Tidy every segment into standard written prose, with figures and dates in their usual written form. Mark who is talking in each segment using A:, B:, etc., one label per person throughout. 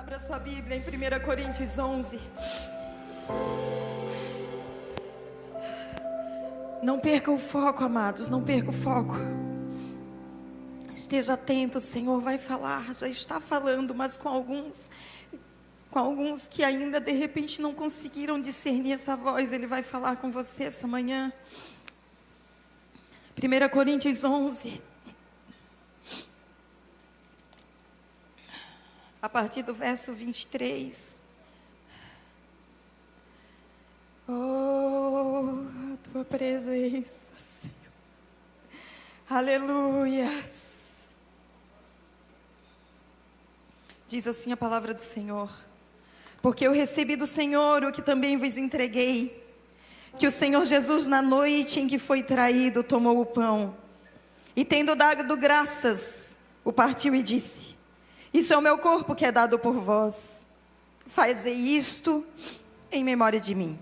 A: Abra sua Bíblia em 1 Coríntios 11. Não perca o foco, amados, não perca o foco. Esteja atento, o Senhor vai falar, já está falando, mas com alguns que ainda de repente não conseguiram discernir essa voz, Ele vai falar com você essa manhã. 1 Coríntios 11. A partir do verso 23. Oh, a tua presença, Senhor. Aleluias. Diz assim a palavra do Senhor: porque eu recebi do Senhor o que também vos entreguei, que o Senhor Jesus, na noite em que foi traído, tomou o pão, e tendo dado graças, o partiu e disse: isso é o meu corpo que é dado por vós. Fazei isto em memória de mim.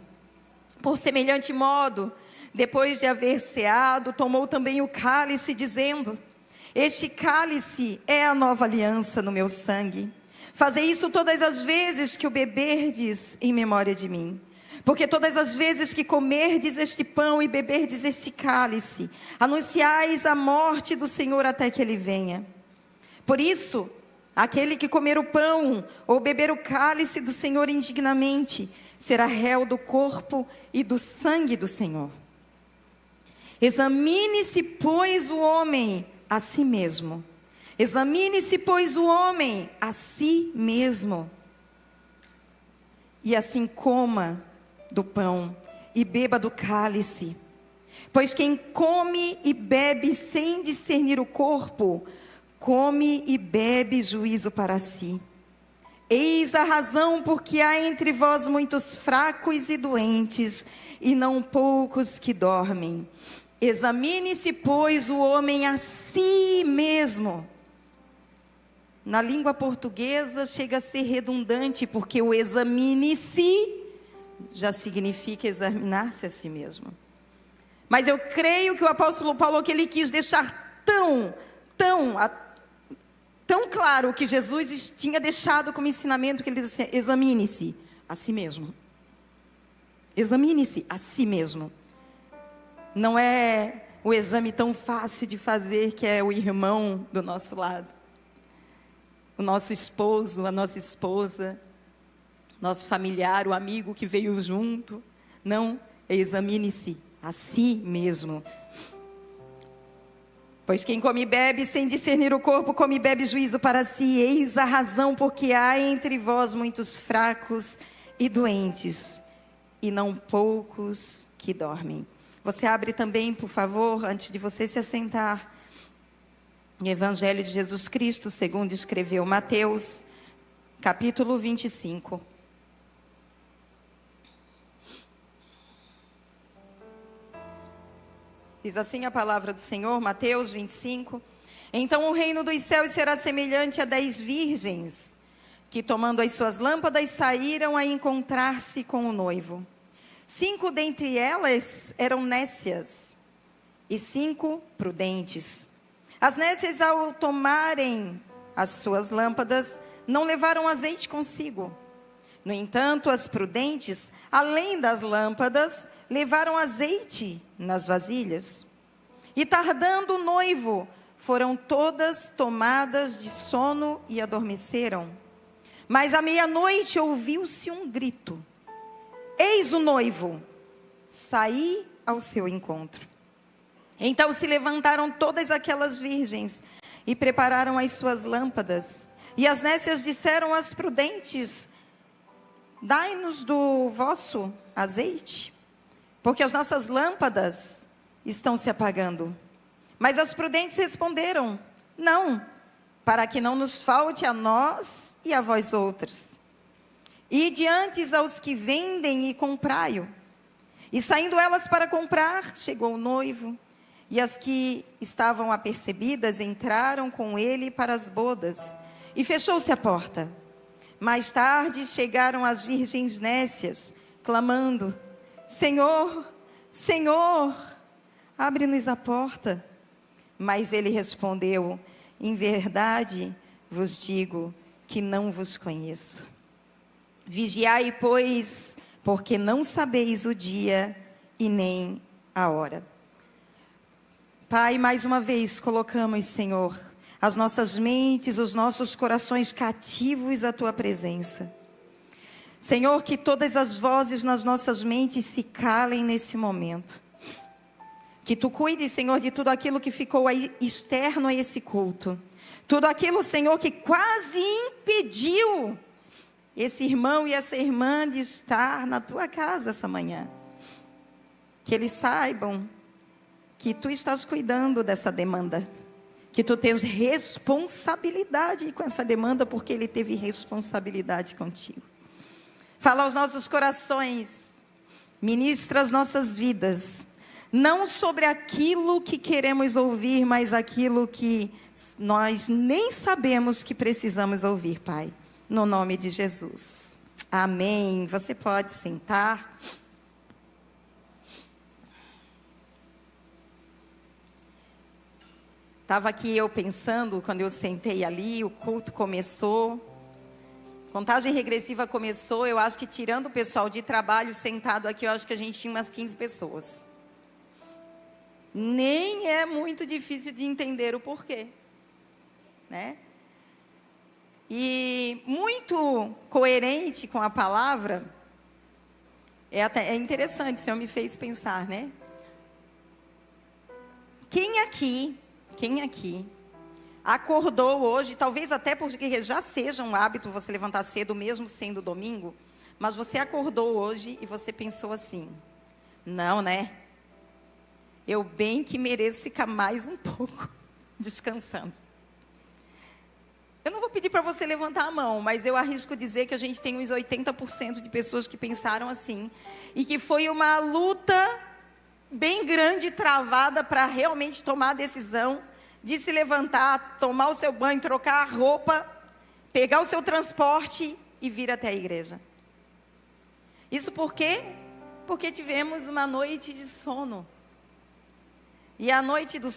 A: Por semelhante modo, depois de haver ceado, tomou também o cálice, dizendo: este cálice é a nova aliança no meu sangue. Fazei isso todas as vezes que o beberdes em memória de mim. Porque todas as vezes que comerdes este pão e beberdes este cálice, anunciais a morte do Senhor até que Ele venha. Por isso, aquele que comer o pão ou beber o cálice do Senhor indignamente, será réu do corpo e do sangue do Senhor. Examine-se, pois, o homem a si mesmo. Examine-se, pois, o homem a si mesmo. E assim coma do pão e beba do cálice. Pois quem come e bebe sem discernir o corpo, come e bebe juízo para si. Eis a razão porque há entre vós muitos fracos e doentes, e não poucos que dormem. Examine-se, pois, o homem a si mesmo. Na língua portuguesa chega a ser redundante, porque o examine-se já significa examinar-se a si mesmo. Mas eu creio que o apóstolo Paulo, que ele quis deixar tão claro que Jesus tinha deixado como ensinamento, que ele disse: examine-se a si mesmo. Examine-se a si mesmo. Não é o exame tão fácil de fazer, que é o irmão do nosso lado, o nosso esposo, a nossa esposa, nosso familiar, o amigo que veio junto. Não, examine-se a si mesmo. Pois quem come e bebe sem discernir o corpo, come e bebe juízo para si. Eis a razão porque há entre vós muitos fracos e doentes, e não poucos que dormem. Você abre também, por favor, antes de você se assentar, o Evangelho de Jesus Cristo, segundo escreveu Mateus, capítulo 25. Diz assim a palavra do Senhor, Mateus 25. Então o reino dos céus será semelhante a 10 virgens, que tomando as suas lâmpadas saíram a encontrar-se com o noivo. 5 dentre elas eram nécias, e 5 prudentes. As nécias, ao tomarem as suas lâmpadas, não levaram azeite consigo. No entanto, as prudentes, além das lâmpadas, levaram azeite nas vasilhas. E tardando o noivo, foram todas tomadas de sono e adormeceram. Mas à meia-noite ouviu-se um grito: eis o noivo, saí ao seu encontro. Então se levantaram todas aquelas virgens e prepararam as suas lâmpadas. E as nécias disseram às prudentes: dai-nos do vosso azeite, porque as nossas lâmpadas estão se apagando. Mas as prudentes responderam: não, para que não nos falte a nós e a vós outros. Ide antes aos que vendem e comprai-o. E saindo elas para comprar, chegou o noivo, e as que estavam apercebidas entraram com ele para as bodas, e fechou-se a porta. Mais tarde chegaram as virgens nécias, clamando: Senhor, Senhor, abre-nos a porta. Mas ele respondeu: em verdade vos digo que não vos conheço. Vigiai, pois, porque não sabeis o dia e nem a hora. Pai, mais uma vez colocamos, Senhor, as nossas mentes, os nossos corações cativos à Tua presença. Senhor, que todas as vozes nas nossas mentes se calem nesse momento. Que Tu cuides, Senhor, de tudo aquilo que ficou aí externo a esse culto. Tudo aquilo, Senhor, que quase impediu esse irmão e essa irmã de estar na Tua casa essa manhã. Que eles saibam que Tu estás cuidando dessa demanda. Que Tu tens responsabilidade com essa demanda, porque Ele teve responsabilidade contigo. Fala aos nossos corações, ministra as nossas vidas, não sobre aquilo que queremos ouvir, mas aquilo que nós nem sabemos que precisamos ouvir, Pai. No nome de Jesus. Amém. Você pode sentar. Estava aqui eu pensando, quando eu sentei ali, o culto começou. Contagem regressiva começou, eu acho que tirando o pessoal de trabalho sentado aqui, eu acho que a gente tinha umas 15 pessoas. Nem é muito difícil de entender o porquê, né? E muito coerente com a palavra, é interessante, o Senhor me fez pensar, né? Quem aqui acordou hoje, talvez até porque já seja um hábito você levantar cedo, mesmo sendo domingo, mas você acordou hoje e você pensou assim, não, né? Eu bem que mereço ficar mais um pouco descansando. Eu não vou pedir para você levantar a mão, mas eu arrisco dizer que a gente tem uns 80% de pessoas que pensaram assim, e que foi uma luta bem grande, travada, para realmente tomar a decisão de se levantar, tomar o seu banho, trocar a roupa, pegar o seu transporte e vir até a igreja. Isso por quê? Porque tivemos uma noite de sono. E a noite de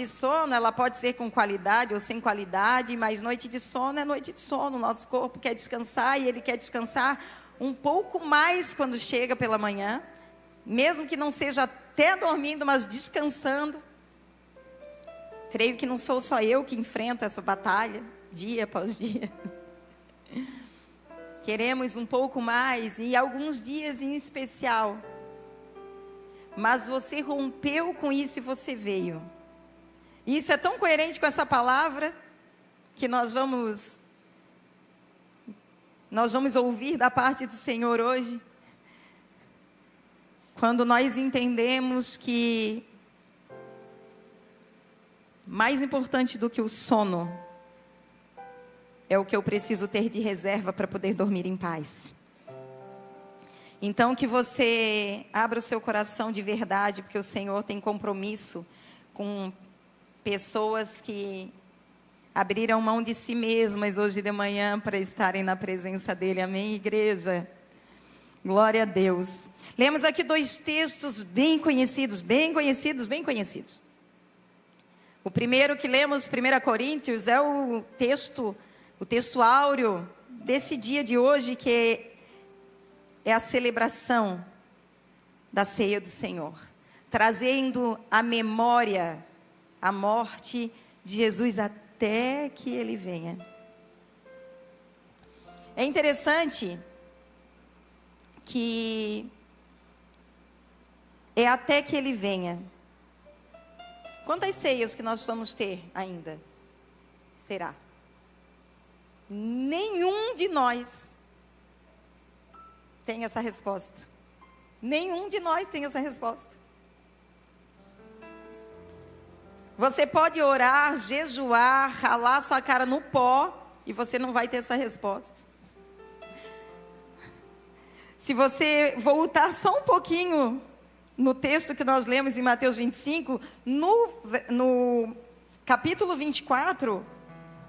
A: sono, ela pode ser com qualidade ou sem qualidade, mas noite de sono é noite de sono. O nosso corpo quer descansar e ele quer descansar um pouco mais quando chega pela manhã, mesmo que não seja até dormindo, mas descansando. Creio que não sou só eu que enfrento essa batalha, dia após dia. Queremos um pouco mais, e alguns dias em especial. Mas você rompeu com isso e você veio. E isso é tão coerente com essa palavra, que nós vamos ouvir da parte do Senhor hoje. Quando nós entendemos que mais importante do que o sono é o que eu preciso ter de reserva para poder dormir em paz. Então que você abra o seu coração de verdade, porque o Senhor tem compromisso com pessoas que abriram mão de si mesmas hoje de manhã para estarem na presença dEle. Amém, igreja? Glória a Deus. Lemos aqui 2 textos bem conhecidos. O primeiro que lemos, 1 Coríntios, é o texto áureo desse dia de hoje, que é a celebração da ceia do Senhor, trazendo à memória a morte de Jesus até que Ele venha. É interessante que é até que Ele venha. Quantas ceias que nós vamos ter ainda? Será? Nenhum de nós tem essa resposta. Nenhum de nós tem essa resposta. Você pode orar, jejuar, ralar sua cara no pó, e você não vai ter essa resposta. Se você voltar só um pouquinho no texto que nós lemos em Mateus 25, no capítulo 24,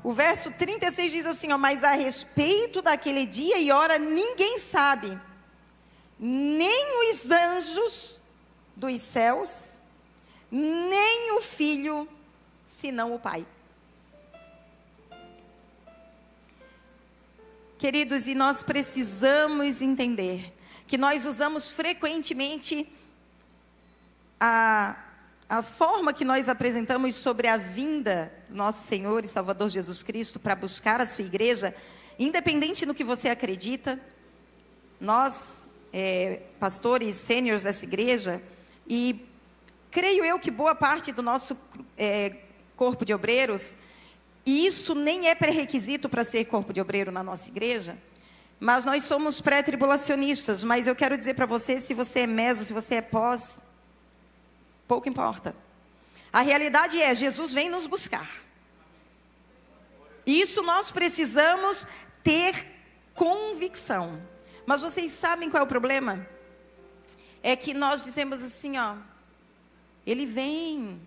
A: o verso 36 diz assim, mas a respeito daquele dia e hora ninguém sabe, nem os anjos dos céus, nem o Filho, senão o Pai. Queridos, e nós precisamos entender que nós usamos frequentemente a forma que nós apresentamos sobre a vinda do nosso Senhor e Salvador Jesus Cristo para buscar a sua igreja, independente do que você acredita. Nós, pastores sêniores dessa igreja, e creio eu que boa parte do nosso corpo de obreiros, e isso nem é pré-requisito para ser corpo de obreiro na nossa igreja, mas nós somos pré-tribulacionistas. Mas eu quero dizer para você, se você é meso, se você é pós, pouco importa. A realidade é, Jesus vem nos buscar. Isso nós precisamos ter convicção. Mas vocês sabem qual é o problema? É que nós dizemos assim, ó, ele vem.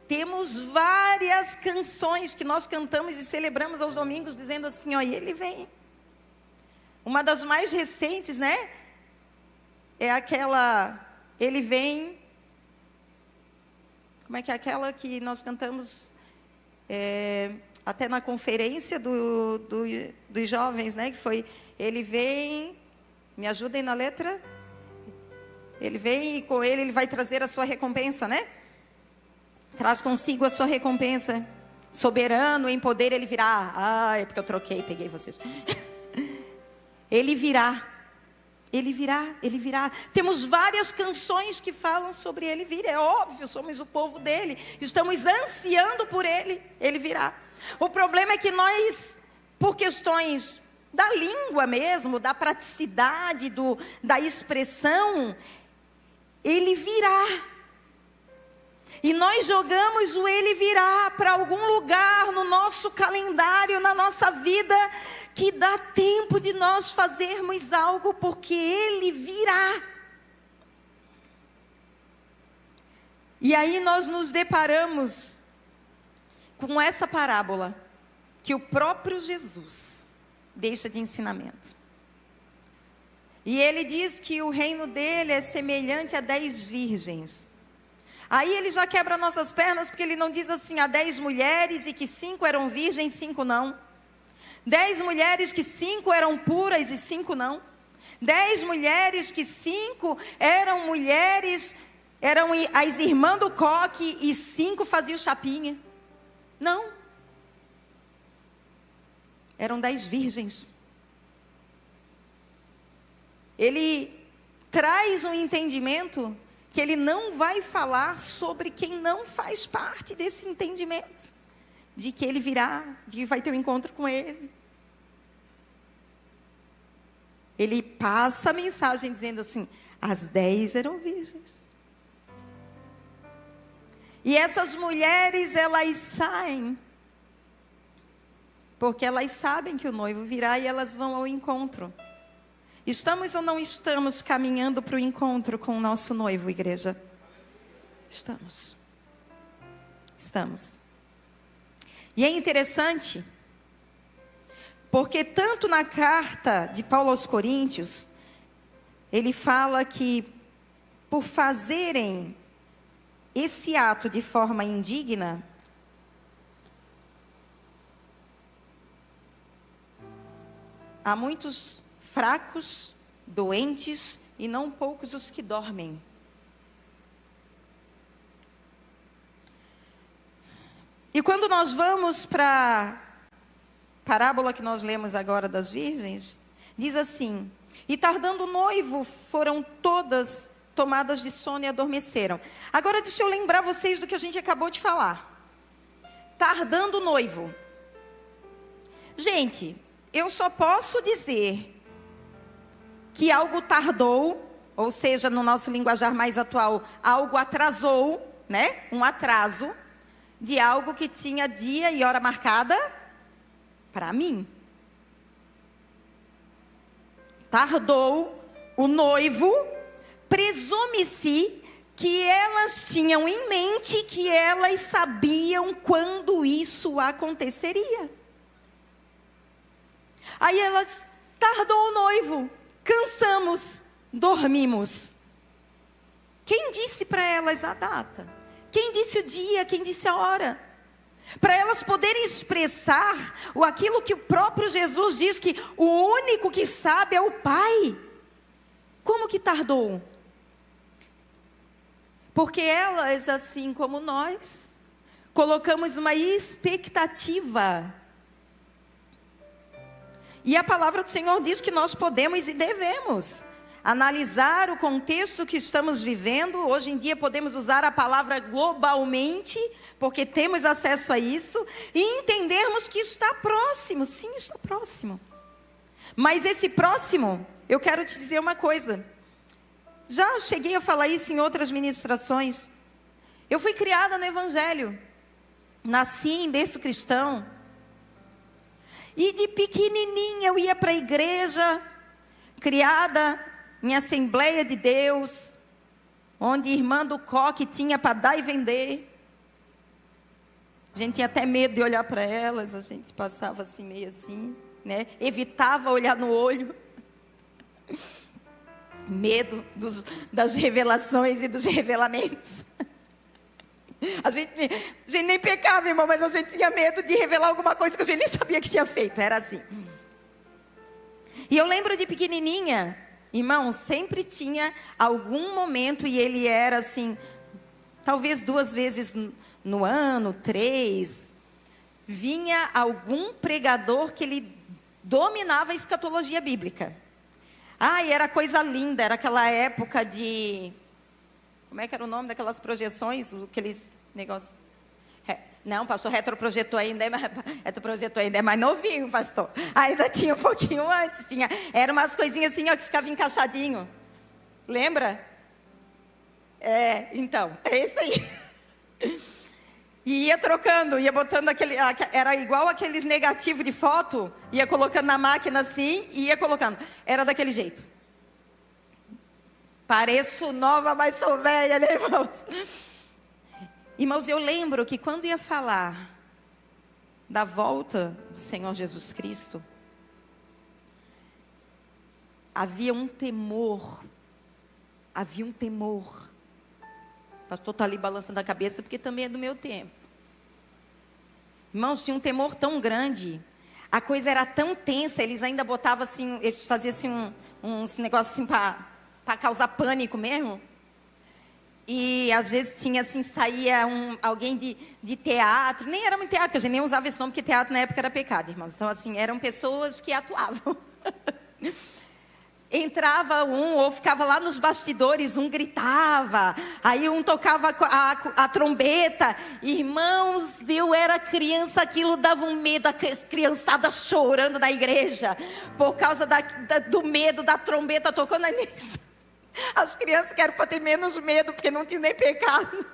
A: Temos várias canções que nós cantamos e celebramos aos domingos, dizendo assim, ó, e ele vem. Uma das mais recentes, né? É aquela, ele vem. Como é que é aquela que nós cantamos até na conferência dos jovens, né? Que foi, ele vem, me ajudem na letra. Ele vem e com ele vai trazer a sua recompensa, né? Traz consigo a sua recompensa. Soberano em poder ele virá. Ah, é porque eu troquei, peguei vocês. Ele virá. Ele virá, ele virá. Temos várias canções que falam sobre ele vir. É óbvio, somos o povo dele. Estamos ansiando por ele. Ele virá. O problema é que nós, por questões da língua mesmo, da praticidade, da expressão, ele virá. E nós jogamos o ele virá para algum lugar no nosso calendário, na nossa vida, que dá tempo de nós fazermos algo, porque ele virá. E aí nós nos deparamos com essa parábola que o próprio Jesus deixa de ensinamento. E ele diz que o reino dele é semelhante a 10 virgens. Aí ele já quebra nossas pernas, porque ele não diz assim, há 10 mulheres e que 5 eram virgens, 5 não. 10 mulheres que 5 eram puras e 5 não. 10 mulheres que 5 eram mulheres, eram as irmãs do coque e 5 faziam chapinha. Não. Eram 10 virgens. Ele traz um entendimento que ele não vai falar sobre quem não faz parte desse entendimento, de que ele virá, de que vai ter um encontro com ele. Ele passa a mensagem dizendo assim, as 10 eram virgens. E essas mulheres, elas saem, porque elas sabem que o noivo virá e elas vão ao encontro. Estamos ou não estamos caminhando para o encontro com o nosso noivo, igreja? Estamos. Estamos. E é interessante, porque tanto na carta de Paulo aos Coríntios, ele fala que por fazerem esse ato de forma indigna, há muitos fracos, doentes e não poucos os que dormem. E quando nós vamos para a parábola que nós lemos agora das virgens, diz assim, e tardando o noivo, foram todas tomadas de sono e adormeceram. Agora deixa eu lembrar vocês do que a gente acabou de falar. Tardando o noivo. Gente, eu só posso dizer que algo tardou, ou seja, no nosso linguajar mais atual, algo atrasou, né? Um atraso de algo que tinha dia e hora marcada para mim. Tardou o noivo, presume-se que elas tinham em mente que elas sabiam quando isso aconteceria. Aí elas, tardou o noivo, cansamos, dormimos. Quem disse para elas a data? Quem disse o dia? Quem disse a hora? para elas poderem expressar aquilo que o próprio Jesus diz, que o único que sabe é o Pai. Como que tardou? Porque elas, assim como nós, colocamos uma expectativa. E a palavra do Senhor diz que nós podemos e devemos analisar o contexto que estamos vivendo. Hoje em dia podemos usar a palavra globalmente, porque temos acesso a isso, e entendermos que está próximo. Sim, está próximo. Mas esse próximo, eu quero te dizer uma coisa. Já cheguei a falar isso em outras ministrações. Eu fui criada no Evangelho. Nasci em berço cristão. E de pequenininha eu ia para a igreja, criada em Assembleia de Deus, onde irmã do coque tinha para dar e vender. A gente tinha até medo de olhar para elas, a gente passava assim, meio assim, né? Evitava olhar no olho. Medo das revelações e dos revelamentos. A gente nem pecava, irmão, mas a gente tinha medo de revelar alguma coisa que a gente nem sabia que tinha feito, era assim. E eu lembro de pequenininha, irmão, sempre tinha algum momento, e ele era assim, talvez 2 vezes no ano, 3, vinha algum pregador que ele dominava a escatologia bíblica. E era coisa linda, era aquela época de... Como é que era o nome daquelas projeções? Aqueles negócios... Não, pastor, retroprojetor ainda é mais novinho, pastor. Ainda tinha um pouquinho antes. Eram umas coisinhas assim, ó, que ficava encaixadinho. Lembra? Então, é isso aí. E ia trocando, ia botando aquele... Era igual aqueles negativos de foto. Ia colocando na máquina assim e ia colocando. Era daquele jeito. Pareço nova, mas sou velha, né, irmãos? Irmãos, eu lembro que quando ia falar da volta do Senhor Jesus Cristo, havia um temor. O pastor está ali balançando a cabeça, porque também é do meu tempo. Irmãos, tinha um temor tão grande, a coisa era tão tensa, eles ainda botavam assim, eles faziam assim uns negócios assim para causar pânico mesmo. E às vezes tinha assim, saía alguém de teatro, nem era muito teatro, porque a gente nem usava esse nome, porque teatro na época era pecado, irmãos. Então assim, eram pessoas que atuavam. Entrava ou ficava lá nos bastidores, um gritava, aí um tocava a trombeta. Irmãos, eu era criança, aquilo dava um medo, as criançadas chorando na igreja, por causa do medo da trombeta tocando. As crianças querem para ter menos medo, porque não tinham nem pecado.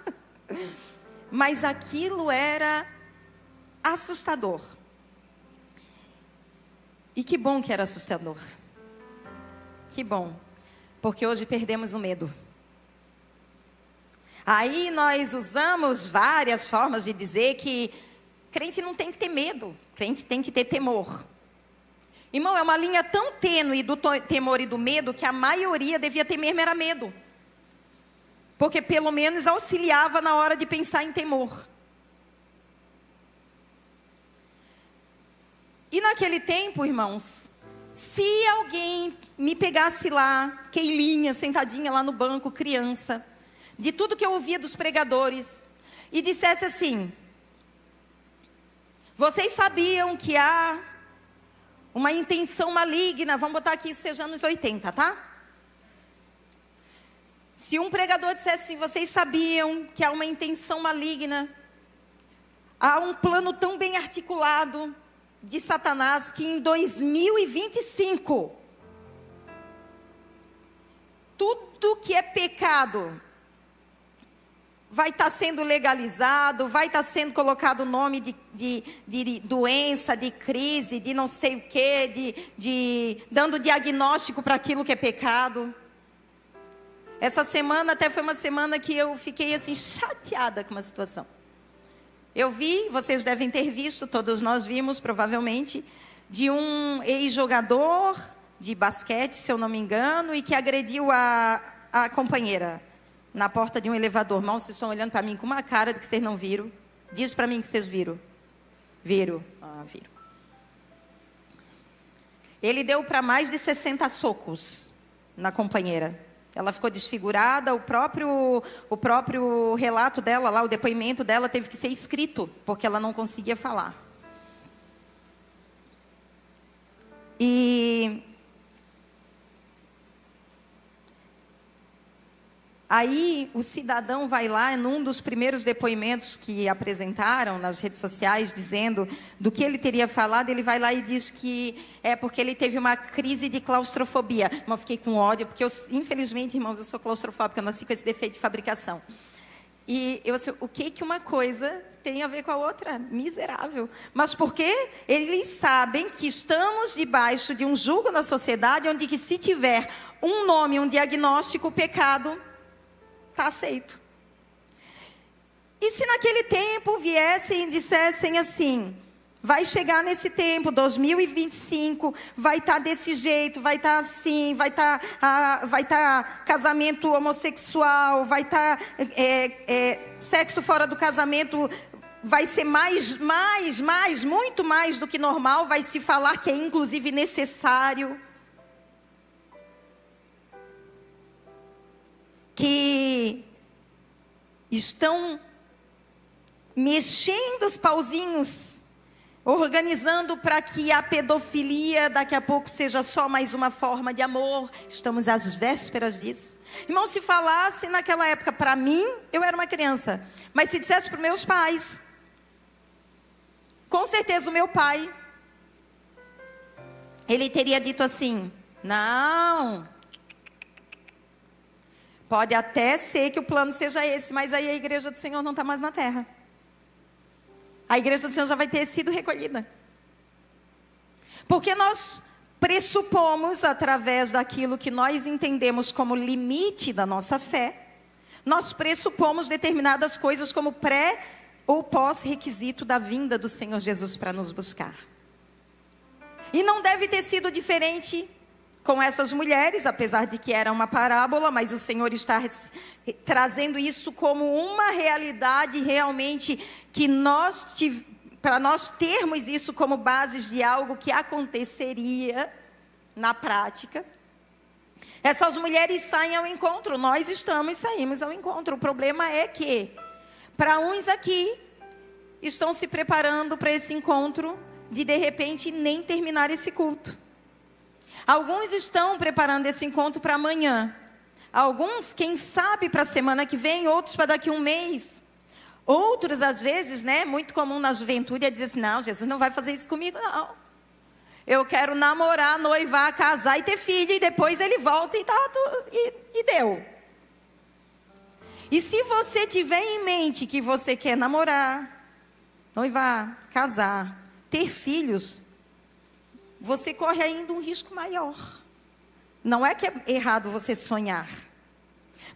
A: Mas aquilo era assustador. E que bom que era assustador. Que bom, porque hoje perdemos o medo. Aí nós usamos várias formas de dizer que crente não tem que ter medo, crente tem que ter temor. Irmão, é uma linha tão tênue do temor e do medo que a maioria devia ter mesmo era medo. Porque pelo menos auxiliava na hora de pensar em temor. E naquele tempo, irmãos, se alguém me pegasse lá, Keilinha, sentadinha lá no banco, criança, de tudo que eu ouvia dos pregadores, e dissesse assim: vocês sabiam que há uma intenção maligna, vamos botar aqui, seja anos 80, tá? Se um pregador dissesse assim: vocês sabiam que há uma intenção maligna, há um plano tão bem articulado de Satanás, que em 2025, tudo que é pecado vai estar sendo legalizado, vai estar sendo colocado o nome de doença, de crise, de não sei o quê, dando diagnóstico para aquilo que é pecado. Essa semana até foi uma semana que eu fiquei assim chateada com uma situação. Eu vi, vocês devem ter visto, todos nós vimos provavelmente, de um ex-jogador de basquete, se eu não me engano, e que agrediu a companheira na porta de um elevador. Irmão, vocês estão olhando para mim com uma cara de que vocês não viram. Diz para mim que vocês viram. Viro. Ele deu para mais de 60 socos na companheira. Ela ficou desfigurada, o próprio relato dela lá, o depoimento dela teve que ser escrito, porque ela não conseguia falar. E aí o cidadão vai lá, num dos primeiros depoimentos que apresentaram nas redes sociais, dizendo do que ele teria falado, ele vai lá e diz que é porque ele teve uma crise de claustrofobia. Mas eu fiquei com ódio, porque infelizmente, irmãos, eu sou claustrofóbica, eu nasci com esse defeito de fabricação. E eu sei, o que uma coisa tem a ver com a outra? Miserável. Mas porque eles sabem que estamos debaixo de um jugo na sociedade, onde que se tiver um nome, um diagnóstico, o pecado está aceito. E se naquele tempo viessem e dissessem assim, vai chegar nesse tempo, 2025, vai estar desse jeito, vai estar assim, vai estar casamento homossexual, vai estar sexo fora do casamento, vai ser muito mais do que normal, vai se falar que é inclusive necessário. Que estão mexendo os pauzinhos, organizando para que a pedofilia daqui a pouco seja só mais uma forma de amor. Estamos às vésperas disso. Irmão, se falasse naquela época para mim, eu era uma criança, mas se dissesse para os meus pais, com certeza o meu pai, ele teria dito assim, não... Pode até ser que o plano seja esse, mas aí a igreja do Senhor não está mais na terra. A igreja do Senhor já vai ter sido recolhida. Porque nós pressupomos, através daquilo que nós entendemos como limite da nossa fé, nós pressupomos determinadas coisas como pré ou pós-requisito da vinda do Senhor Jesus para nos buscar. E não deve ter sido diferente com essas mulheres, apesar de que era uma parábola, mas o Senhor está trazendo isso como uma realidade realmente que para nós termos isso como bases de algo que aconteceria na prática. Essas mulheres saem ao encontro, nós saímos ao encontro. O problema é que, para uns aqui, estão se preparando para esse encontro, de repente nem terminar esse culto. Alguns estão preparando esse encontro para amanhã. Alguns, quem sabe, para a semana que vem. Outros para daqui a um mês. Outros, às vezes, muito comum na juventude, é dizer assim, não, Jesus não vai fazer isso comigo, não. Eu quero namorar, noivar, casar e ter filho. E depois ele volta e deu. E se você tiver em mente que você quer namorar, noivar, casar, ter filhos, você corre ainda um risco maior. Não é que é errado você sonhar,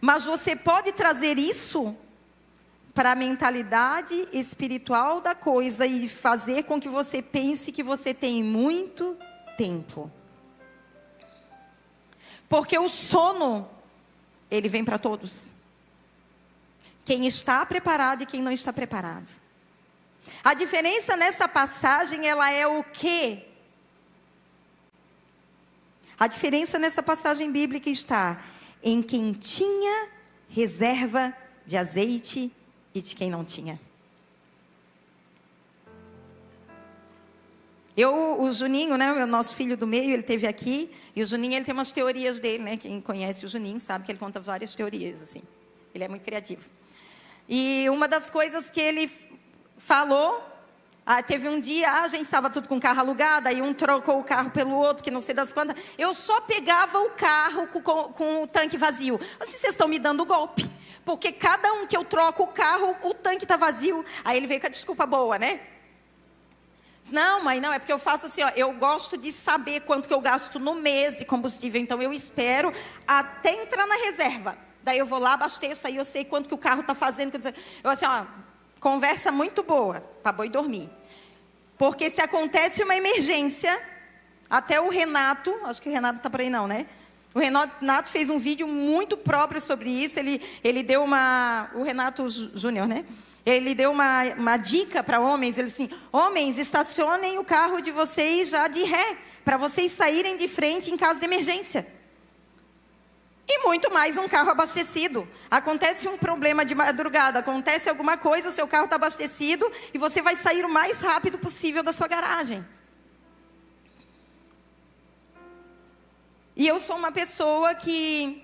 A: mas você pode trazer isso para a mentalidade espiritual da coisa e fazer com que você pense que você tem muito tempo. Porque o sono, ele vem para todos. Quem está preparado e quem não está preparado. A diferença nessa passagem, ela é o quê? A diferença nessa passagem bíblica está em quem tinha reserva de azeite e de quem não tinha. O Juninho, o nosso filho do meio, ele esteve aqui, e o Juninho, ele tem umas teorias dele, Quem conhece o Juninho sabe que ele conta várias teorias, assim. Ele é muito criativo. E uma das coisas que ele falou, teve um dia, a gente estava tudo com o carro alugado, aí um trocou o carro pelo outro, que não sei das quantas. Eu só pegava o carro com o tanque vazio. Assim, vocês estão me dando golpe. Porque cada um que eu troco o carro, o tanque está vazio. Aí ele veio com a desculpa boa, Não, mãe, não, é porque eu faço assim, eu gosto de saber quanto que eu gasto no mês de combustível. Então eu espero até entrar na reserva. Daí eu vou lá, abasteço, aí eu sei quanto que o carro está fazendo. Eu assim, conversa muito boa, para boi dormir. Porque se acontece uma emergência, até o Renato, acho que o Renato não está por aí não, O Renato fez um vídeo muito próprio sobre isso, ele deu o Renato Júnior, Ele deu uma dica para homens, ele disse assim: homens, estacionem o carro de vocês já de ré, para vocês saírem de frente em caso de emergência. E muito mais um carro abastecido. Acontece um problema de madrugada, acontece alguma coisa, o seu carro está abastecido e você vai sair o mais rápido possível da sua garagem. E eu sou uma pessoa que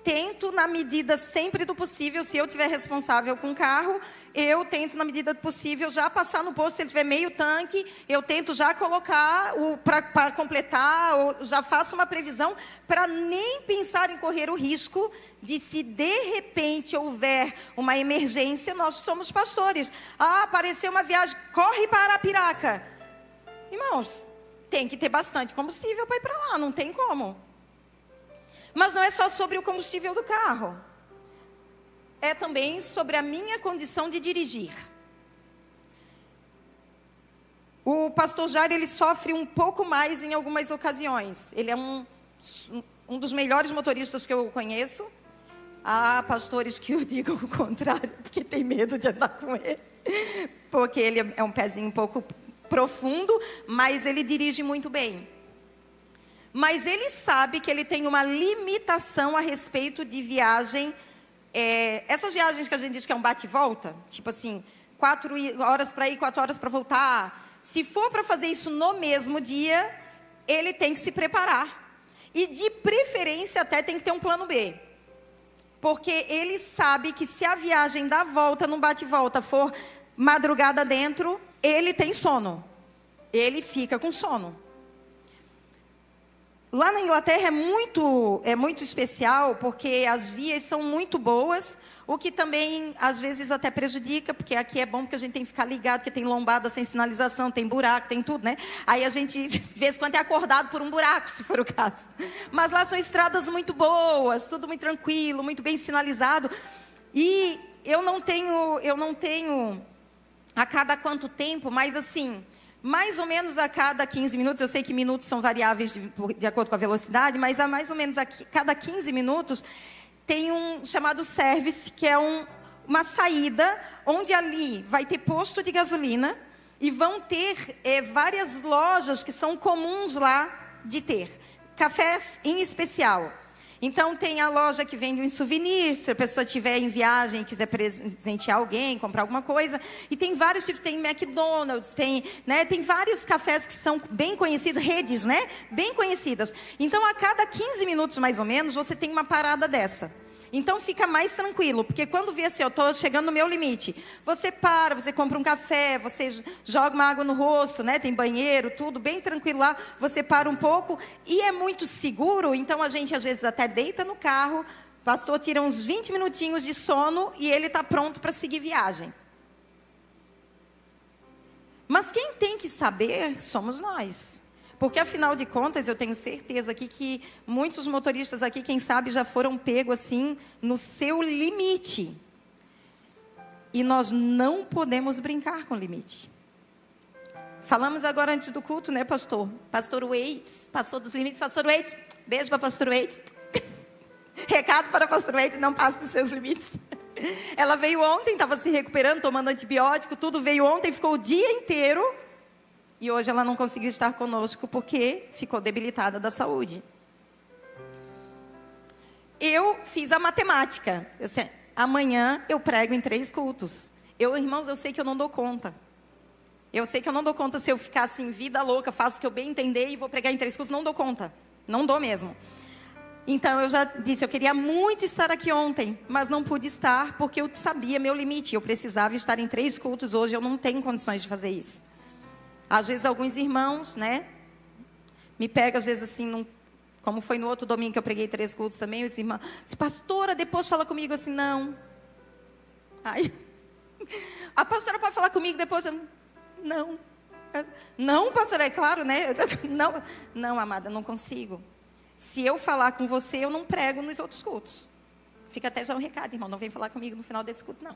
A: tento, na medida sempre do possível, se eu tiver responsável com o carro, eu tento, na medida do possível, já passar no posto. Se ele tiver meio tanque, eu tento já colocar para completar, ou já faço uma previsão para nem pensar em correr o risco de, se de repente houver uma emergência, nós somos pastores. Ah, apareceu uma viagem, corre para Arapiraca. Irmãos, tem que ter bastante combustível para ir para lá, não tem como. Mas não é só sobre o combustível do carro. É também sobre a minha condição de dirigir. O pastor Jair, ele sofre um pouco mais em algumas ocasiões. Ele é um dos melhores motoristas que eu conheço. Há pastores que o digam o contrário, porque tem medo de andar com ele. Porque ele é um pezinho um pouco profundo, mas ele dirige muito bem. Mas ele sabe que ele tem uma limitação a respeito de viagem. Essas viagens que a gente diz que é um bate e volta, tipo assim, 4 horas para ir, 4 horas para voltar. Se for para fazer isso no mesmo dia, ele tem que se preparar. E de preferência até tem que ter um plano B. Porque ele sabe que se a viagem da volta, no bate e volta, for madrugada dentro, ele tem sono. Ele fica com sono. Lá na Inglaterra é muito especial, porque as vias são muito boas, o que também às vezes até prejudica, porque aqui é bom porque a gente tem que ficar ligado, porque tem lombada sem sinalização, tem buraco, tem tudo, né? Aí a gente, de vez em quando, é acordado por um buraco, se for o caso. Mas lá são estradas muito boas, tudo muito tranquilo, muito bem sinalizado. E eu não tenho a cada quanto tempo, mas assim, mais ou menos a cada 15 minutos, eu sei que minutos são variáveis de acordo com a velocidade, mas a mais ou menos a cada 15 minutos tem um chamado service, que é uma saída, onde ali vai ter posto de gasolina e vão ter várias lojas que são comuns lá de ter. Cafés em especial. Então, tem a loja que vende um souvenir, se a pessoa estiver em viagem e quiser presentear alguém, comprar alguma coisa. E tem vários tipos, tem McDonald's, tem vários cafés que são bem conhecidos, redes, né? Bem conhecidas. Então, a cada 15 minutos, mais ou menos, você tem uma parada dessa. Então, fica mais tranquilo, porque quando vê assim, eu estou chegando no meu limite, você para, você compra um café, você joga uma água no rosto, né? Tem banheiro, tudo bem tranquilo lá, você para um pouco, e é muito seguro, então a gente às vezes até deita no carro, o pastor tira uns 20 minutinhos de sono, e ele está pronto para seguir viagem. Mas quem tem que saber somos nós. Porque, afinal de contas, eu tenho certeza aqui que muitos motoristas aqui, quem sabe, já foram pegos assim, no seu limite. E nós não podemos brincar com limite. Falamos agora antes do culto, né, pastor? Pastor Waits, passou dos limites. Pastor Waits, beijo para pastor Waits. Recado para pastor Waits, não passe dos seus limites. Ela veio ontem, estava se recuperando, tomando antibiótico, tudo veio ontem, ficou o dia inteiro. E hoje ela não conseguiu estar conosco porque ficou debilitada da saúde. Eu fiz a matemática. Eu disse, amanhã eu prego em 3 cultos. Irmãos, eu sei que eu não dou conta. Eu sei que eu não dou conta se eu ficar assim, vida louca, faço o que eu bem entender e vou pregar em 3 cultos. Não dou conta. Não dou mesmo. Então eu já disse, eu queria muito estar aqui ontem, mas não pude estar porque eu sabia meu limite. Eu precisava estar em 3 cultos hoje, eu não tenho condições de fazer isso. Às vezes alguns irmãos, né, me pegam às vezes assim, como foi no outro domingo que eu preguei 3 cultos também, os irmãos, disse, pastora, depois fala comigo assim, não. Aí, a pastora pode falar comigo depois, não. Não, pastora, é claro, né? Não, amada, não consigo. Se eu falar com você, eu não prego nos outros cultos. Fica até já um recado, irmão, não vem falar comigo no final desse culto, não.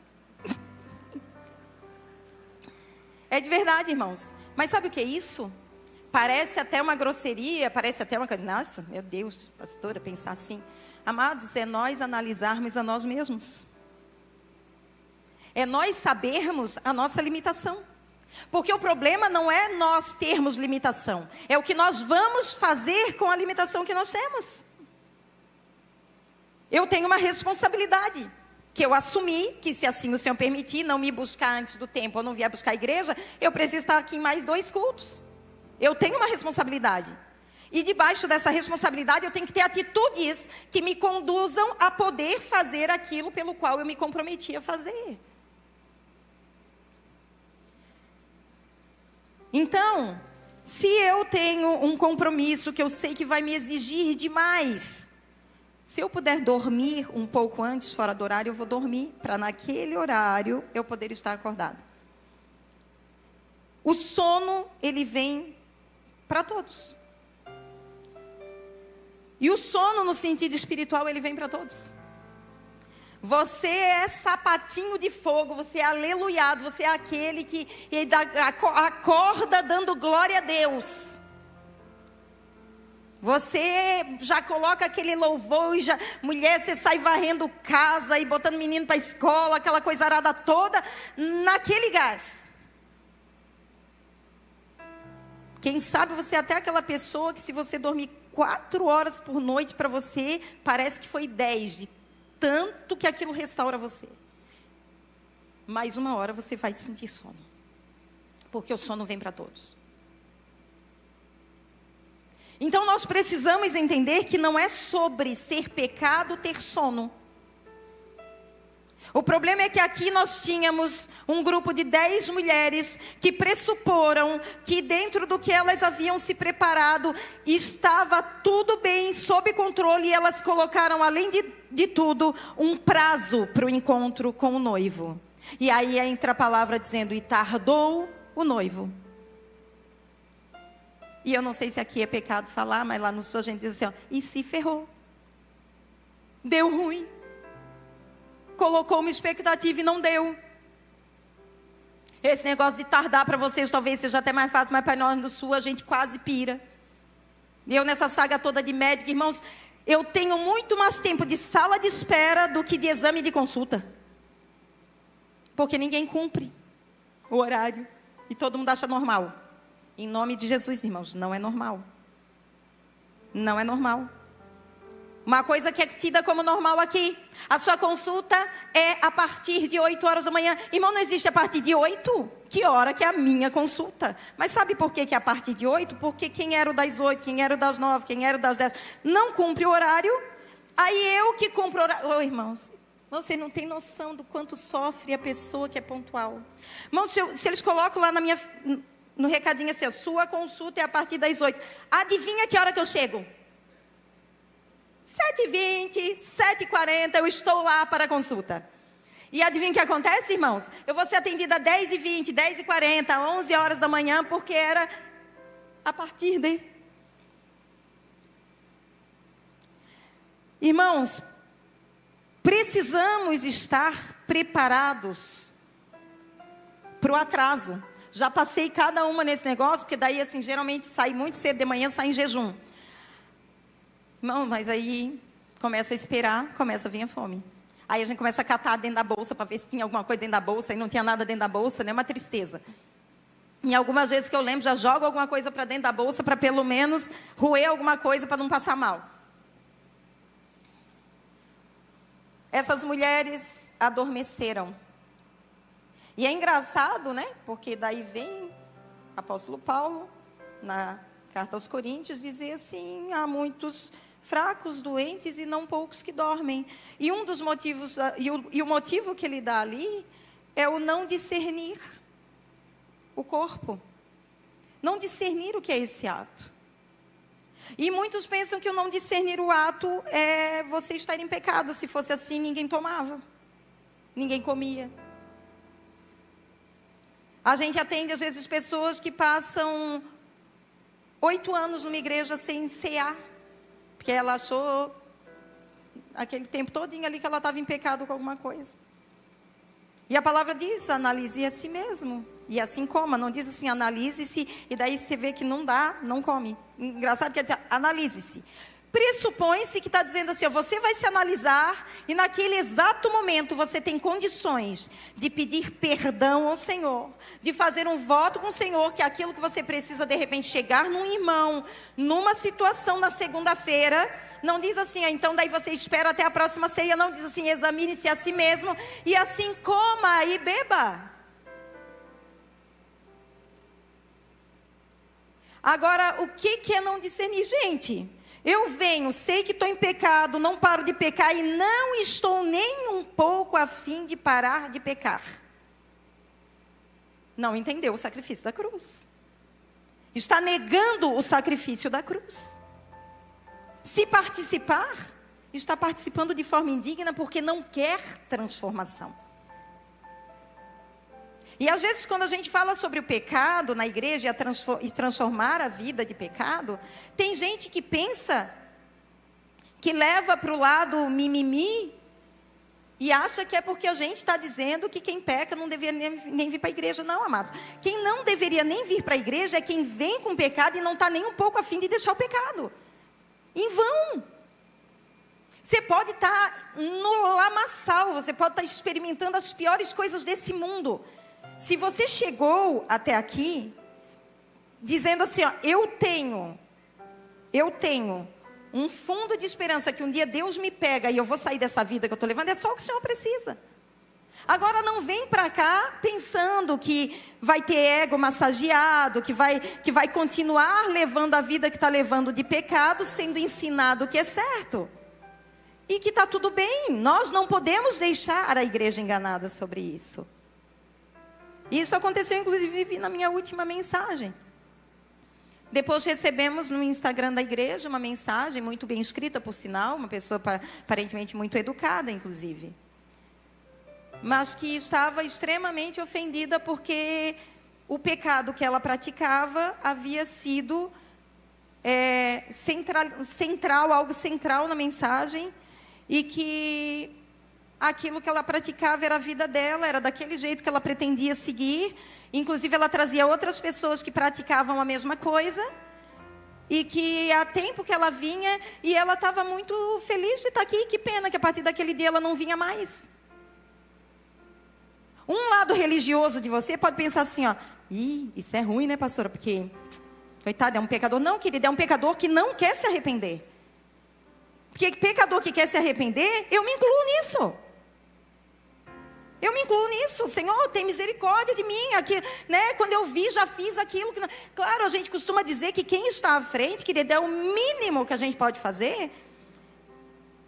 A: É de verdade, irmãos. Mas sabe o que é isso? Parece até uma grosseria, parece até uma coisa... Nossa, meu Deus, pastora, pensar assim. Amados, é nós analisarmos a nós mesmos. É nós sabermos a nossa limitação. Porque o problema não é nós termos limitação. É o que nós vamos fazer com a limitação que nós temos. Eu tenho uma responsabilidade. Que eu assumi, que se assim o Senhor permitir, não me buscar antes do tempo, ou não vier buscar a igreja, eu preciso estar aqui em mais 2 cultos. Eu tenho uma responsabilidade. E debaixo dessa responsabilidade eu tenho que ter atitudes que me conduzam a poder fazer aquilo pelo qual eu me comprometi a fazer. Então, se eu tenho um compromisso que eu sei que vai me exigir demais, se eu puder dormir um pouco antes, fora do horário, eu vou dormir, para naquele horário eu poder estar acordada. O sono, ele vem para todos. E o sono, no sentido espiritual, ele vem para todos. Você é sapatinho de fogo, você é aleluiado, você é aquele que acorda dando glória a Deus. Você já coloca aquele louvor e já, mulher, você sai varrendo casa e botando menino para a escola, aquela coisa arada toda, naquele gás. Quem sabe você é até aquela pessoa que se você dormir 4 horas por noite para você, parece que foi 10, de tanto que aquilo restaura você. Mais 1 hora você vai sentir sono. Porque o sono vem para todos. Então nós precisamos entender que não é sobre ser pecado ter sono. O problema é que aqui nós tínhamos um grupo de 10 mulheres que pressuporam que dentro do que elas haviam se preparado estava tudo bem, sob controle, e elas colocaram, além de tudo, um prazo para o encontro com o noivo. E aí entra a palavra dizendo, e tardou o noivo. E eu não sei se aqui é pecado falar, mas lá no sul a gente diz assim, ó, e se ferrou. Deu ruim. Colocou uma expectativa e não deu. Esse negócio de tardar para vocês talvez seja até mais fácil, mas para nós no sul a gente quase pira. E eu nessa saga toda de médico, irmãos, eu tenho muito mais tempo de sala de espera do que de exame de consulta. Porque ninguém cumpre o horário. E todo mundo acha normal. Em nome de Jesus, irmãos, não é normal. Não é normal. Uma coisa que é tida como normal aqui, a sua consulta é a partir de 8 horas da manhã. Irmão, não existe a partir de 8? Que hora que é a minha consulta? Mas sabe por que é a partir de 8? Porque quem era o das 8, quem era o das 9, quem era o das 10, não cumpre o horário. Aí eu que cumpro o horário. Irmãos, você não tem noção do quanto sofre a pessoa que é pontual. Irmãos, se eles colocam lá no recadinho assim, sua consulta é a partir das 8. Adivinha que hora que eu chego? 7h20, 7h40, eu estou lá para a consulta. E adivinha o que acontece, irmãos? Eu vou ser atendida 10h20, 10h40, 11 horas da manhã, porque era a partir de... Irmãos, precisamos estar preparados para o atraso. Já passei cada uma nesse negócio, porque daí assim, geralmente sai muito cedo de manhã, sai em jejum. Não, mas aí começa a esperar, começa a vir a fome. Aí a gente começa a catar dentro da bolsa para ver se tinha alguma coisa dentro da bolsa e não tinha nada dentro da bolsa, né? Uma tristeza. E algumas vezes que eu lembro, já jogo alguma coisa para dentro da bolsa para pelo menos roer alguma coisa para não passar mal. Essas mulheres adormeceram. E é engraçado, né? Porque daí vem o apóstolo Paulo, na carta aos Coríntios, dizer assim, há muitos fracos, doentes e não poucos que dormem. E um dos motivos, e o motivo que ele dá ali, é o não discernir o corpo. Não discernir o que é esse ato. E muitos pensam que o não discernir o ato é você estar em pecado. Se fosse assim, ninguém tomava. Ninguém comia. A gente atende, às vezes, pessoas que passam 8 anos numa igreja sem cear. Porque ela achou, aquele tempo todinho ali, que ela estava em pecado com alguma coisa. E a palavra diz, analise a si mesmo. E assim coma, não diz assim, analise-se, e daí você vê que não dá, não come. Engraçado, quer dizer, analise-se. Pressupõe-se que está dizendo assim, ó, você vai se analisar e naquele exato momento você tem condições de pedir perdão ao Senhor, de fazer um voto com o Senhor, que é aquilo que você precisa de repente chegar num irmão, numa situação na segunda-feira. Não diz assim, então daí você espera até a próxima ceia, não diz assim, examine-se a si mesmo e assim coma e beba. Agora, o que é não discernir? Gente, eu venho, sei que estou em pecado, não paro de pecar e não estou nem um pouco a fim de parar de pecar. Não entendeu o sacrifício da cruz. Está negando o sacrifício da cruz. Se participar, está participando de forma indigna porque não quer transformação. E às vezes quando a gente fala sobre o pecado na igreja e transformar a vida de pecado, tem gente que pensa, que leva para o lado mimimi, e acha que é porque a gente está dizendo que quem peca não deveria nem vir para a igreja. Não, amados. Quem não deveria nem vir para a igreja é quem vem com pecado e não está nem um pouco a fim de deixar o pecado. Em vão. Você pode estar no lamaçal, você pode estar experimentando as piores coisas desse mundo. Se você chegou até aqui, dizendo assim, ó, eu tenho um fundo de esperança que um dia Deus me pega e eu vou sair dessa vida que eu estou levando, é só o que o Senhor precisa. Agora não vem para cá pensando que vai ter ego massageado, que vai continuar levando a vida que está levando de pecado, sendo ensinado o que é certo. E que está tudo bem, nós não podemos deixar a igreja enganada sobre isso. Isso aconteceu inclusive na minha última mensagem. Depois recebemos no Instagram da igreja uma mensagem muito bem escrita, por sinal, uma pessoa aparentemente muito educada, inclusive. Mas que estava extremamente ofendida porque o pecado que ela praticava havia sido algo central na mensagem, e que aquilo que ela praticava era a vida dela, era daquele jeito que ela pretendia seguir. Inclusive ela trazia outras pessoas que praticavam a mesma coisa, e que há tempo que ela vinha, e ela estava muito feliz de estar aqui. Que pena que a partir daquele dia ela não vinha mais. Um lado religioso de você pode pensar assim, ó, isso é ruim, né, pastora? Porque, coitado, é um pecador. Não, querida, é um pecador que não quer se arrepender. Porque pecador que quer se arrepender, eu me incluo nisso. Eu me incluo nisso. Senhor, tem misericórdia de mim. Aqui, né, quando eu vi, já fiz aquilo. Claro, a gente costuma dizer que quem está à frente, querida, é o mínimo que a gente pode fazer.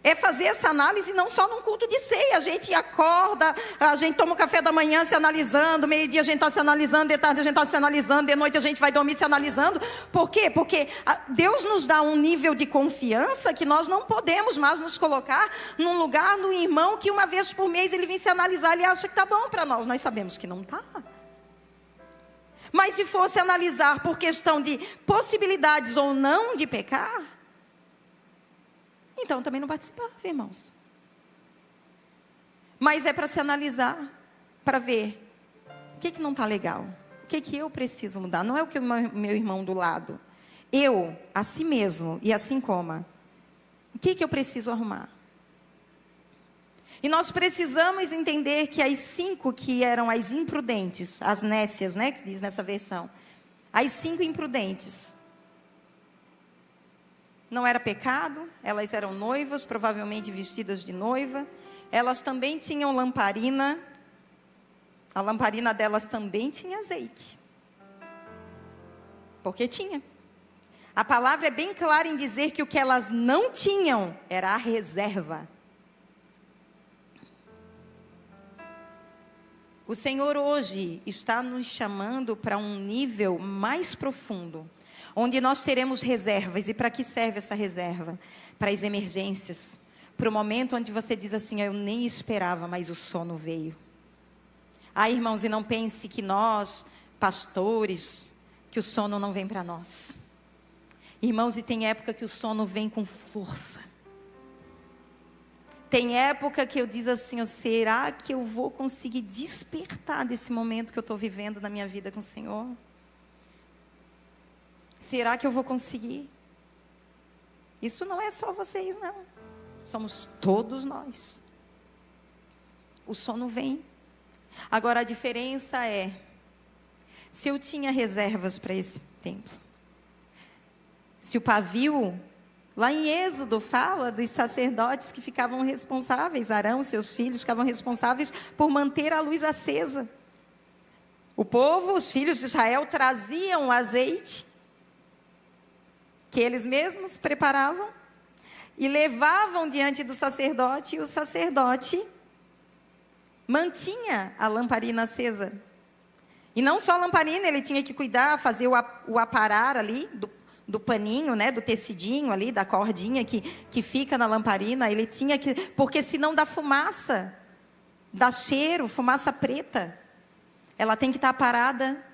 A: É fazer essa análise não só num culto de ceia. A gente acorda, a gente toma o café da manhã se analisando, meio-dia a gente está se analisando, de tarde a gente está se analisando, de noite a gente vai dormir se analisando. Por quê? Porque Deus nos dá um nível de confiança que nós não podemos mais nos colocar num lugar do irmão que uma vez por mês ele vem se analisar, ele acha que está bom para nós. Nós sabemos que não está. Mas se fosse analisar por questão de possibilidades ou não de pecar, então também não participava, irmãos. Mas é para se analisar, para ver o que não está legal, o que eu preciso mudar. Não é o que o meu irmão do lado. Eu, a si mesmo e assim como, o que eu preciso arrumar? E nós precisamos entender que as 5 que eram as imprudentes, as nécias, né, que diz nessa versão, as 5 imprudentes, não era pecado, elas eram noivas, provavelmente vestidas de noiva. Elas também tinham lamparina. A lamparina delas também tinha azeite. Porque tinha. A palavra é bem clara em dizer que o que elas não tinham era a reserva. O Senhor hoje está nos chamando para um nível mais profundo, onde nós teremos reservas. E para que serve essa reserva? Para as emergências. Para o momento onde você diz assim, eu nem esperava, mas o sono veio. Irmãos, e não pense que nós, pastores, que o sono não vem para nós. Irmãos, e tem época que o sono vem com força. Tem época que eu diz assim, será que eu vou conseguir despertar desse momento que eu estou vivendo na minha vida com o Senhor? Será que eu vou conseguir? Isso não é só vocês, não. Somos todos nós. O sono vem. Agora a diferença é, se eu tinha reservas para esse tempo, se o pavio, lá em Êxodo fala dos sacerdotes que ficavam responsáveis, Arão, seus filhos, ficavam responsáveis por manter a luz acesa. O povo, os filhos de Israel, traziam o azeite, que eles mesmos preparavam, e levavam diante do sacerdote, e o sacerdote mantinha a lamparina acesa. E não só a lamparina, ele tinha que cuidar, fazer o aparar ali, do paninho, né, do tecidinho ali, da cordinha que fica na lamparina. Ele tinha que, porque senão dá fumaça, dá cheiro, fumaça preta. Ela tem que estar parada,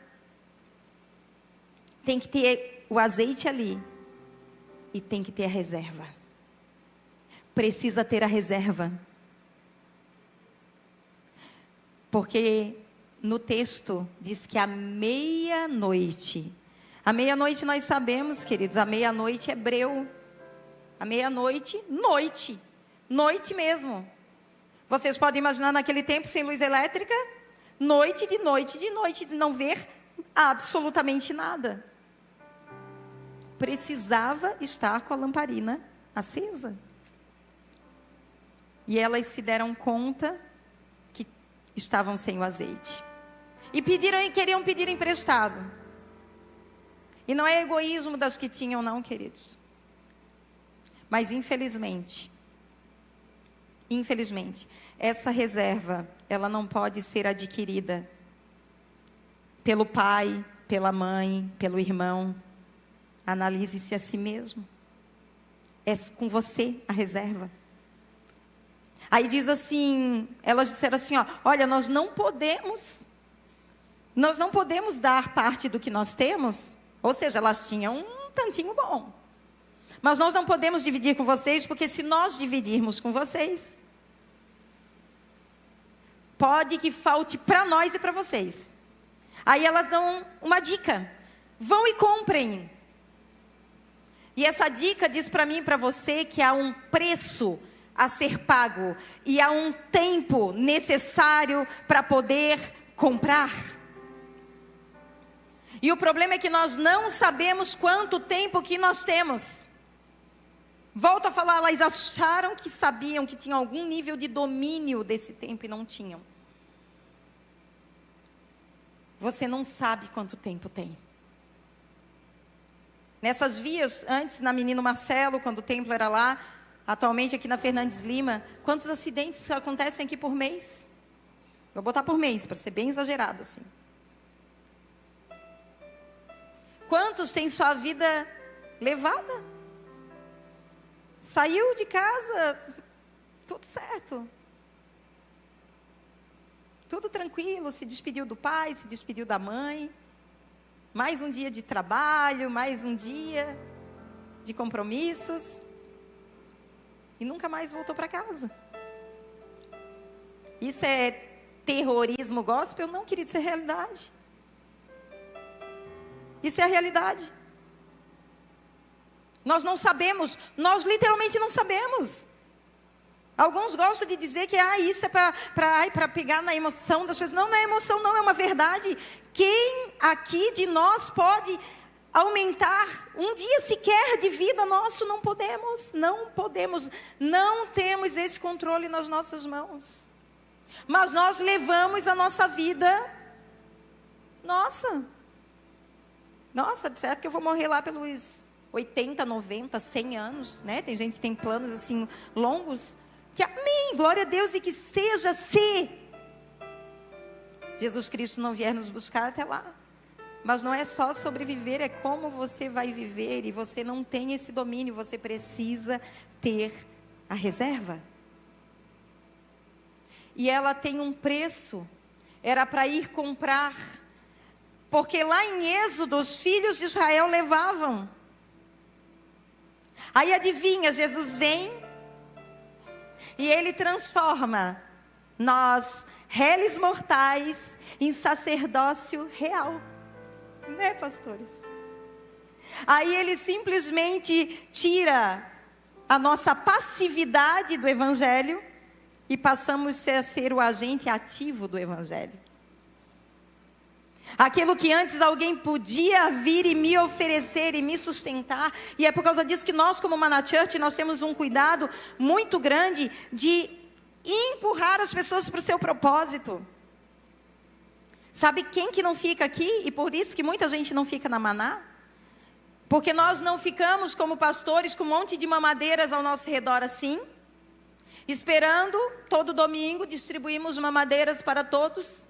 A: tem que ter o azeite ali, e tem que ter a reserva. Precisa ter a reserva. Porque no texto diz que à meia-noite, nós sabemos, queridos, a meia-noite é hebreu. A meia-noite, noite mesmo. Vocês podem imaginar naquele tempo sem luz elétrica, noite, de não ver absolutamente nada. Precisava estar com a lamparina acesa. E elas se deram conta que estavam sem o azeite. E queriam pedir emprestado. E não é egoísmo das que tinham, não, queridos. Mas infelizmente, essa reserva, ela não pode ser adquirida pelo pai, pela mãe, pelo irmão. Analise-se a si mesmo. É com você a reserva. Aí diz assim, elas disseram assim, olha, nós não podemos dar parte do que nós temos. Ou seja, elas tinham um tantinho bom. Mas nós não podemos dividir com vocês, porque se nós dividirmos com vocês, pode que falte para nós e para vocês. Aí elas dão uma dica. Vão e comprem. E essa dica diz para mim e para você que há um preço a ser pago. E há um tempo necessário para poder comprar. E o problema é que nós não sabemos quanto tempo que nós temos. Volto a falar, elas acharam que sabiam que tinham algum nível de domínio desse tempo e não tinham. Você não sabe quanto tempo tem. Nessas vias, antes na Menino Marcelo, quando o templo era lá, atualmente aqui na Fernandes Lima, quantos acidentes acontecem aqui por mês? Vou botar por mês, para ser bem exagerado assim. Quantos têm sua vida levada? Saiu de casa, tudo certo. Tudo tranquilo, se despediu do pai, se despediu da mãe. Mais um dia de trabalho, mais um dia de compromissos. E nunca mais voltou para casa. Isso é terrorismo gospel? Não, querido, isso é realidade. Isso é a realidade. Nós não sabemos, nós literalmente não sabemos. Alguns gostam de dizer que isso é para pegar na emoção das pessoas. Não, não é emoção, não, é uma verdade. Quem aqui de nós pode aumentar um dia sequer de vida nosso? Não podemos, não temos esse controle nas nossas mãos. Mas nós levamos a nossa vida, nossa, de certo que eu vou morrer lá pelos 80, 90, 100 anos, né? Tem gente que tem planos assim longos. Que amém, glória a Deus, e que seja, se Jesus Cristo não vier nos buscar até lá. Mas não é só sobreviver, é como você vai viver. E você não tem esse domínio, você precisa ter a reserva. E ela tem um preço, era para ir comprar. Porque lá em Êxodo, os filhos de Israel levavam. Aí adivinha, Jesus vem e ele transforma nós, réis mortais, em sacerdócio real. Né, pastores? Aí ele simplesmente tira a nossa passividade do evangelho e passamos a ser o agente ativo do evangelho. Aquilo que antes alguém podia vir e me oferecer e me sustentar. E é por causa disso que nós, como Maná Church, nós temos um cuidado muito grande de empurrar as pessoas para o seu propósito. Sabe quem que não fica aqui? E por isso que muita gente não fica na Maná? Porque nós não ficamos como pastores com um monte de mamadeiras ao nosso redor assim, esperando todo domingo distribuímos mamadeiras para todos.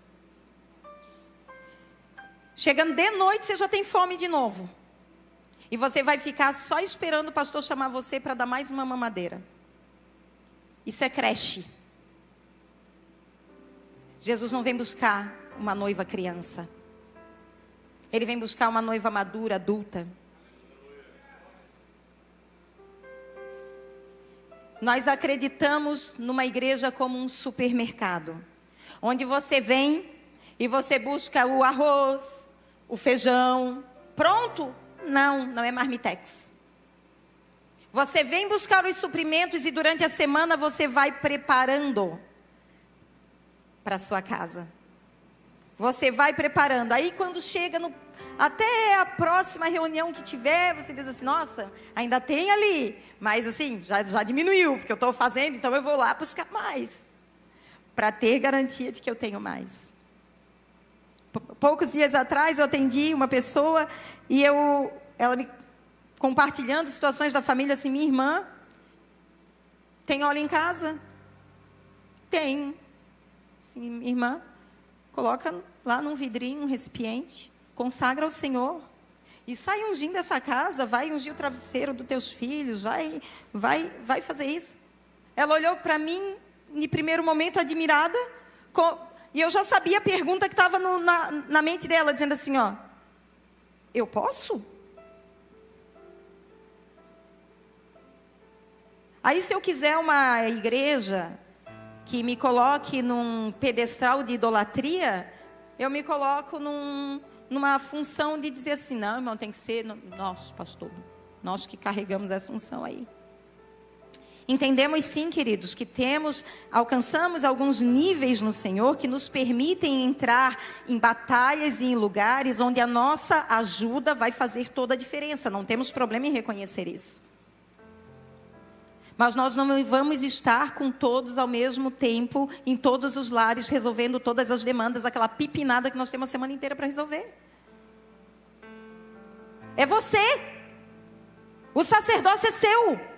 A: Chegando de noite, você já tem fome de novo. E você vai ficar só esperando o pastor chamar você para dar mais uma mamadeira. Isso é creche. Jesus não vem buscar uma noiva criança. Ele vem buscar uma noiva madura, adulta. Nós acreditamos numa igreja como um supermercado, onde você vem e você busca o arroz, o feijão, pronto? Não é marmitex. Você vem buscar os suprimentos e durante a semana você vai preparando para a sua casa. Você vai preparando. Aí quando chega até a próxima reunião que tiver, você diz assim, nossa, ainda tem ali. Mas assim, já diminuiu, porque eu estou fazendo, então eu vou lá buscar mais. Para ter garantia de que eu tenho mais. Poucos dias atrás eu atendi uma pessoa e ela me compartilhando situações da família, assim, minha irmã, tem óleo em casa? Tem. Sim, minha irmã, coloca lá num vidrinho, um recipiente, consagra ao Senhor e sai ungindo essa casa, vai ungir o travesseiro dos teus filhos, vai fazer isso. Ela olhou para mim, em primeiro momento, admirada, e eu já sabia a pergunta que estava na mente dela, dizendo assim, ó, eu posso? Aí se eu quiser uma igreja que me coloque num pedestal de idolatria, eu me coloco numa função de dizer assim, não, irmão, tem que ser nós, pastor, nós que carregamos essa função aí. Entendemos sim, queridos, que alcançamos alguns níveis no Senhor que nos permitem entrar em batalhas e em lugares onde a nossa ajuda vai fazer toda a diferença. Não temos problema em reconhecer isso. Mas nós não vamos estar com todos ao mesmo tempo, em todos os lares, resolvendo todas as demandas, aquela pipinada que nós temos a semana inteira para resolver. É você. O sacerdócio é seu.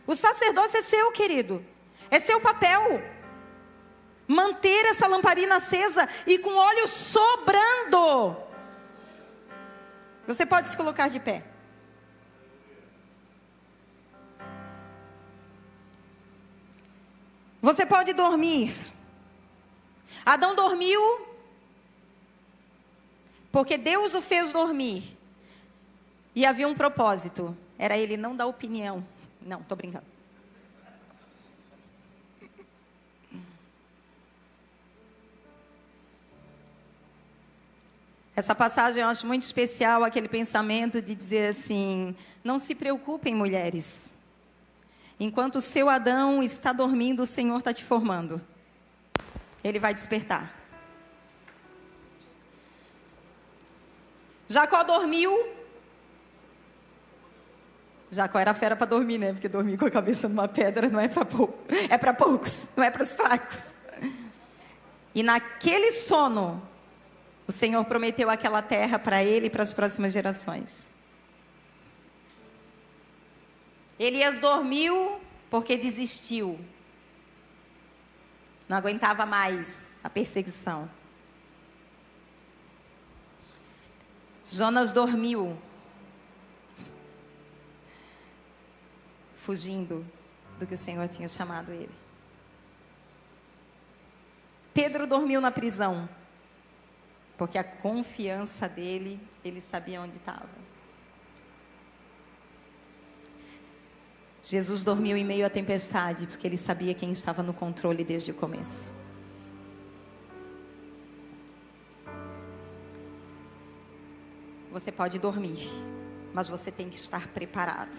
A: O sacerdócio é seu, querido. É seu papel. Manter essa lamparina acesa e com óleo sobrando. Você pode se colocar de pé. Você pode dormir. Adão dormiu porque Deus o fez dormir. E havia um propósito. Era ele não dar opinião. Não, estou brincando. Essa passagem eu acho muito especial, aquele pensamento de dizer assim, não se preocupem, mulheres. Enquanto o seu Adão está dormindo, o Senhor está te formando. Ele vai despertar. Jacó dormiu. Jacó era fera para dormir, né? Porque dormir com a cabeça numa pedra não é para poucos. É para poucos, não é para os fracos. E naquele sono, o Senhor prometeu aquela terra para ele e para as próximas gerações. Elias dormiu porque desistiu. Não aguentava mais a perseguição. Jonas dormiu, fugindo do que o Senhor tinha chamado ele. Pedro dormiu na prisão, porque a confiança dele, ele sabia onde estava. Jesus dormiu em meio à tempestade, porque ele sabia quem estava no controle desde o começo. Você pode dormir, mas você tem que estar preparado.